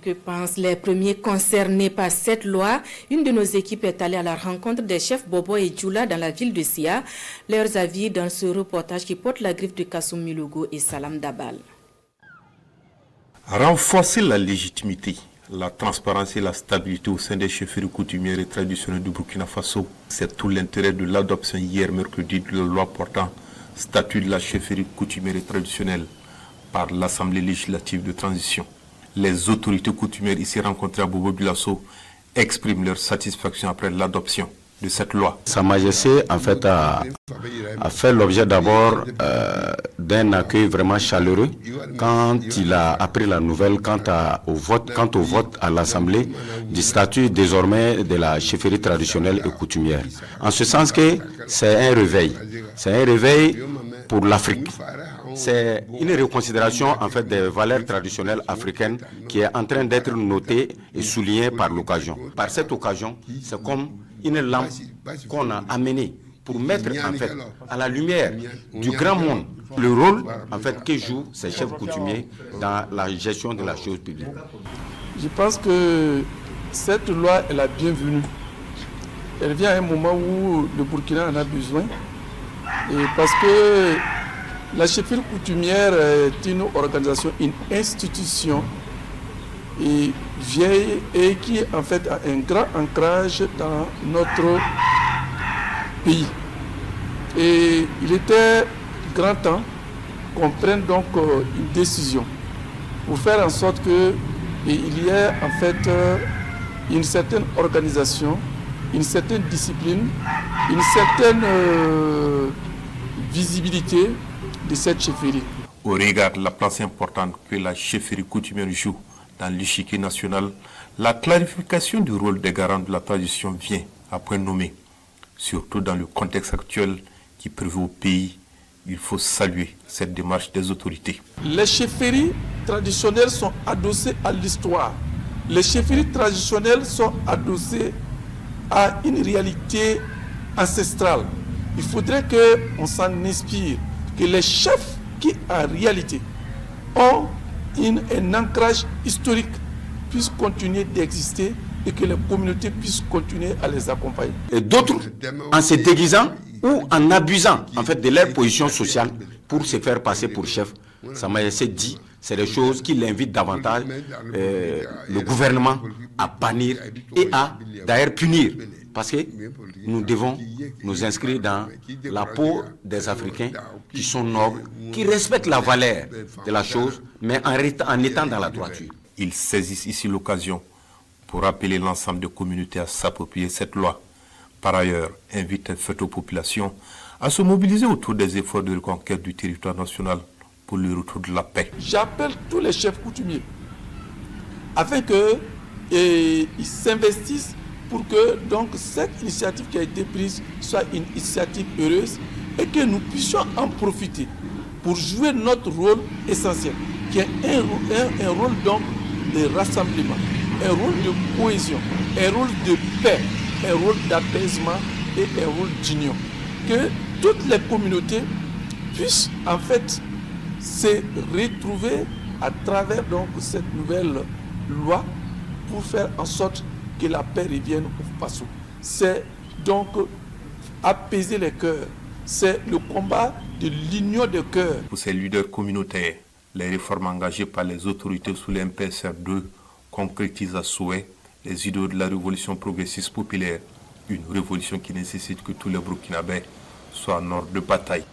Que pensent les premiers concernés par cette loi? Une de nos équipes est allée à la rencontre des chefs Bobo et Djoula dans la ville de Sia. Leurs avis dans ce reportage qui porte la griffe de Kassoum Milogo et Salam Dabal. Renforcer la légitimité, la transparence et la stabilité au sein des chefferies coutumières et traditionnelles du Burkina Faso, c'est tout l'intérêt de l'adoption hier mercredi de la loi portant statut de la chefferie coutumière et traditionnelle par l'Assemblée législative de transition. Les autorités coutumières ici rencontrées à Bobo-Dioulasso expriment leur satisfaction après l'adoption de cette loi. Sa Majesté, en fait, a fait l'objet d'abord d'un accueil vraiment chaleureux quand il a appris la nouvelle quant au vote à l'Assemblée du statut désormais de la chefferie traditionnelle et coutumière. En ce sens que c'est un réveil. C'est un réveil pour l'Afrique. C'est une reconsidération en fait des valeurs traditionnelles africaines qui est en train d'être notée et soulignée par l'occasion. Par cette occasion, c'est comme une lampe qu'on a amenée pour mettre en fait à la lumière du grand monde le rôle en fait que jouent ces chefs coutumiers dans la gestion de la chose publique. Je pense que cette loi est la bienvenue. Elle vient à un moment où le Burkina en a besoin. Et parce que la chefferie coutumière est une organisation, une institution et vieille et qui en fait a un grand ancrage dans notre pays. Et il était grand temps qu'on prenne donc une décision pour faire en sorte qu'il y ait en fait une certaine organisation, une certaine discipline, une certaine visibilité de cette chefferie. Au regard de la place importante que la chefferie coutumière joue dans l'échiquier national, la clarification du rôle des garants de la tradition vient à point nommé. Surtout dans le contexte actuel qui prévaut au pays, il faut saluer cette démarche des autorités. Les chefferies traditionnelles sont adossées à l'histoire. Les chefferies traditionnelles sont adossées à une réalité ancestrale. Il faudrait qu'on s'en inspire, que les chefs qui en réalité ont un ancrage historique puissent continuer d'exister et que les communautés puissent continuer à les accompagner. Et d'autres, en se déguisant ou en abusant en fait de leur position sociale pour se faire passer pour chef, Sa Majesté dit, c'est des choses qui l'invitent davantage le gouvernement à bannir et à d'ailleurs punir. Parce que nous devons nous inscrire dans la peau des Africains qui sont nobles, qui respectent la valeur de la chose, mais en étant dans la droiture. Ils saisissent ici l'occasion pour appeler l'ensemble des communautés à s'approprier cette loi. Par ailleurs, invite aux populations à se mobiliser autour des efforts de reconquête du territoire national pour le retour de la paix. J'appelle tous les chefs coutumiers afin qu'ils s'investissent pour que donc cette initiative qui a été prise soit une initiative heureuse et que nous puissions en profiter pour jouer notre rôle essentiel, qui est un rôle donc de rassemblement, un rôle de cohésion, un rôle de paix, un rôle d'apaisement et un rôle d'union. Que toutes les communautés puissent en fait se retrouver à travers donc cette nouvelle loi pour faire en sorte que la paix revienne au Faso. C'est donc apaiser les cœurs. C'est le combat de l'union des cœurs. Pour ces leaders communautaires, les réformes engagées par les autorités sous l'MPSR2 concrétisent à souhait les idéaux de la révolution progressiste populaire. Une révolution qui nécessite que tous les Burkinabés soient en ordre de bataille.